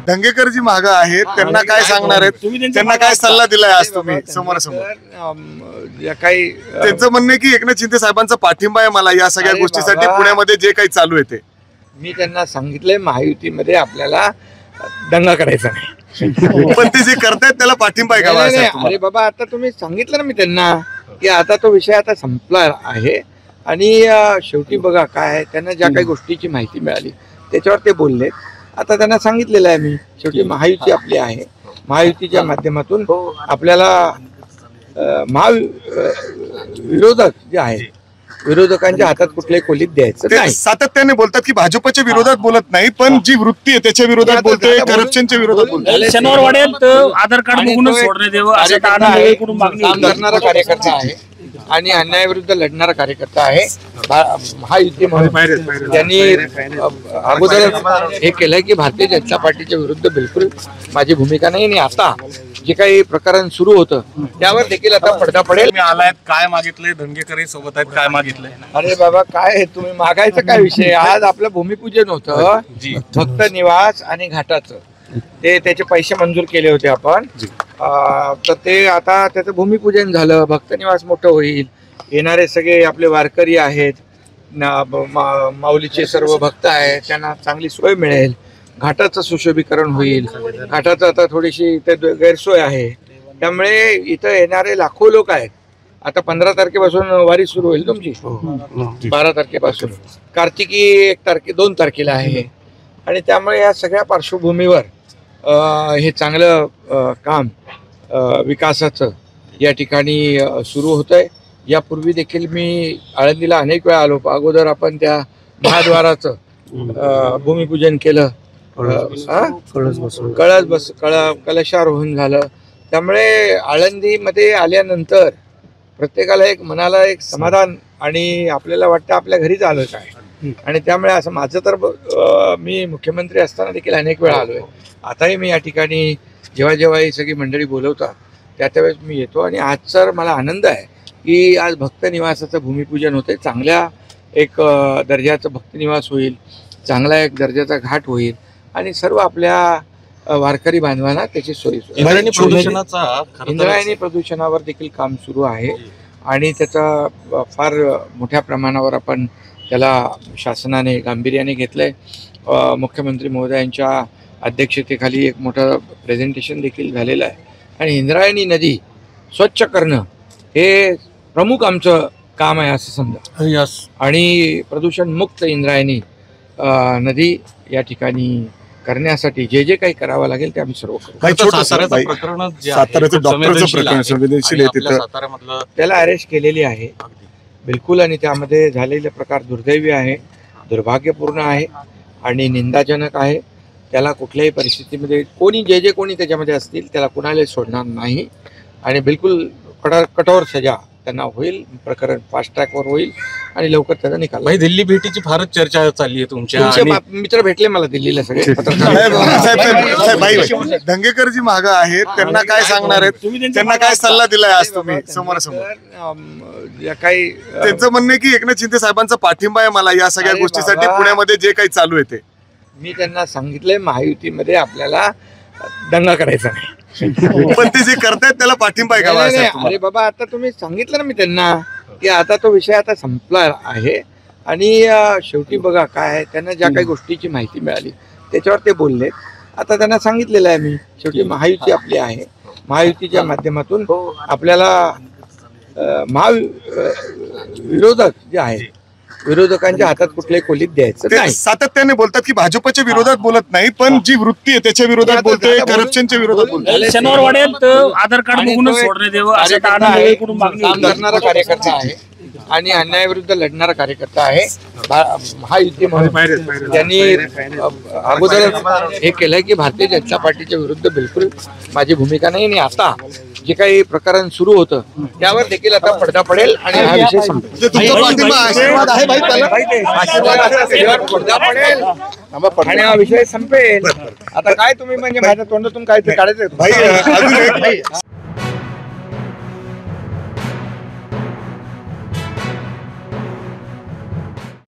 दंगेकर जी मागे आहेत त्यांना काय सांगणार आहेत, त्यांना काय सल्ला दिलाय आज तुम्ही समोरासमोर? काही त्यांचं म्हणणं आहे की एकनाथ शिंदे साहेबांचा पाठिंबा आहे मला या सगळ्या गोष्टीसाठी, पुण्यामध्ये जे काही चालू आहे ते. मी त्यांना सांगितलंय महायुतीमध्ये आपल्याला दंगा करायचा नाही. पण ते जे करतायत त्याला पाठिंबा आहे का बाळासाहेब तुम्हाला? अरे बाबा, आता तुम्ही सांगितलं ना मी त्यांना की आता तो विषय आता संपला आहे आणि शेवटी बघा काय आहे, त्यांना ज्या काही गोष्टीची माहिती मिळाली त्याच्यावर ते बोलले. आता त्यांना सांगितलेलं आहे मी, शेवटी महायुती आपली आहे, महायुतीच्या माध्यमातून आपल्याला विरोधक जे आहेत विरोधकांच्या हातात कुठल्याही खोलीत द्यायचं नाही. सातत्याने बोलतात की भाजपच्या विरोधात बोलत नाही, पण जी वृत्ती आहे त्याच्या विरोधात बोलतोय, करप्शनच्या विरोधात बोलतोय. शनिवार वाड्यात आधार कार्ड बघूनच सोडण्यात द्यावं असं काम करणारा कार्यकर्ता आहे आणि अन्यायाविरुद्ध लढणारा कार्यकर्ता आहे. महायुती म्हणून त्यांनी अगोदर हे केलंय की भारतीय जनता पार्टीच्या विरुद्ध बिलकुल माझी भूमिका नाही. आणि आता जे काही प्रकरण सुरू होतं त्यावर देखील आता पडदा पडेल. तुम्ही आलायत, काय मागितलंय? दंगेकरही सोबत आहेत, काय मागितलंय? अरे बाबा, काय तुम्ही मागायचं काय विषय? आज आपलं भूमिपूजन होतं, भक्त निवास आणि घाटाचं, ते त्याचे पैसे मंजूर केले होते आपण. तर ते आता त्याचं भूमिपूजन झालं, भक्त निवास मोठं होईल, येणारे सगळे आपले वारकरी आहेत, माऊलीचे सर्व भक्त आहेत, त्यांना चांगली सोय मिळेल, घाटाचं सुशोभीकरण होईल. घाटाचं आता थोडीशी इथे गैरसोय आहे, त्यामुळे इथं येणारे लाखो लोक आहेत. आता 15 तारखेपासून वारी सुरू होईल तुमची, 12 तारखेपासून, कार्तिकी 2 तारखेला आहे. आणि त्यामुळे या सगळ्या पार्श्वभूमीवर हे चांगलं काम विकासाचं या ठिकाणी सुरू होत आहे. यापूर्वी देखील मी आळंदीला अनेक वेळा आलो. अगोदर आपण त्या महाद्वाराचं भूमिपूजन केलं, कलशारोहण झालं. त्यामुळे आळंदीमध्ये आल्यानंतर प्रत्येकाला एक मनाला एक समाधान आणि आपल्याला वाटतं आपल्या घरीच आलोय काय. आणि त्यामुळे असं माझं तर मी मुख्यमंत्री असताना देखील अनेक वेळा आलोय. आताही मी या ठिकाणी जेव्हा जेव्हा ही सगळी मंडळी बोलवतात त्यावेळेस मी येतो. आणि आज तर मला आनंद आहे की आज भक्त निवासाचं भूमिपूजन होते. चांगल्या एक दर्जाचं भक्त निवास होईल, चांगला एक दर्जाचा घाट होईल आणि सर्व आपल्या वारकरी बांधवांना त्याची सोयी. इंद्रायणी प्रदूषणावर देखील काम सुरू आहे आणि त्याचा फार मोठ्या प्रमाणावर आपण त्याला शासनाने गांभीर्याने घेतलंय. मुख्यमंत्री महोदयांच्या अध्यक्षतेखाली एक मोठं प्रेझेंटेशन देखील झालेलं आहे. आणि इंद्रायणी नदी स्वच्छ करणं हे प्रमुख आमचं काम आहे असं समजा. आणि प्रदूषणमुक्त इंद्रायणी नदी या ठिकाणी करण्यासाठी जे जे काही करावं लागेल ते आम्ही सर्व करू. त्याला अरेस्ट केलेली आहे बिलकुल. आणि त्यामध्ये झालेला प्रकार दुर्दैवी आहे, दुर्भाग्यपूर्ण आहे आणि निंदाजनक आहे. त्याला कुठल्याही परिस्थितीमध्ये जे जे कोणी त्याच्यामध्ये असतील त्याला कुणाला सोडणार नाही. आणि बिलकुल कठोर सजा त्यांना होईल. प्रकरण फास्ट ट्रॅकवर होईल आणि लवकर त्याचा निकाल. दिल्ली भेटीची फारच चर्चा चालली आहे. तुमचे मित्र भेटले मला दिल्लीला सगळे. दंगेकर जी मागे आहेत त्यांना काय सांगणार आहेत, त्यांना काय सल्ला दिलाय आज तुम्ही समोरासमोर? काही त्यांचं म्हणणं आहे की एकनाथ शिंदे साहेबांचा पाठिंबा आहे मला या सगळ्या गोष्टीसाठी, पुण्यामध्ये जे काही चालू आहे ते. मी त्यांना सांगितलंय महायुतीमध्ये आपल्याला दंगा करायचा नाही. पण ते जे करतायत त्याला पाठिंबा आहे का बाळासाहेब तुम्हाला? अरे बाबा, आता तुम्ही सांगितलं ना मी त्यांना की आता तो विषय आता संपला आहे आणि शेवटी बघा काय आहे, त्यांना ज्या काही गोष्टीची माहिती मिळाली त्याच्यावर ते बोलले. आता त्यांना सांगितलेलं आहे मी, शेवटी महायुती आपली आहे, महायुतीच्या माध्यमातून आपल्याला विरोधक जे आहेत विरोधकांच्या हातात कुठल्याही खोलीत द्यायचं नाही. सातत्याने बोलतात की भाजपच्या विरोधात बोलत नाही, पण जी वृत्ती आहे त्याच्या विरोधात बोलतोय, करप्शनच्या विरोधात बोलतोय. शनिवार वाड्यात आधार कार्ड बघूनच सोडण्यात द्यावं असं काम करणारा कार्यकर्ता आहे आणि अन्यायाविरुद्ध लढणारा कार्यकर्ता आहे. महायुती म्हणून त्यांनी अगोदर हे केलंय की भारतीय जनता पार्टीच्या विरुद्ध बिलकुल माझी भूमिका नाही. आणि आता जे काही प्रकरण सुरू होतं त्यावर देखील आता पडदा पडेल आणि हा विषय संपेल. पडदा पडेल आणि हा विषय संपेल. आता काय तुम्ही म्हणजे माझ्या तोंडातून काय ते काढायचं.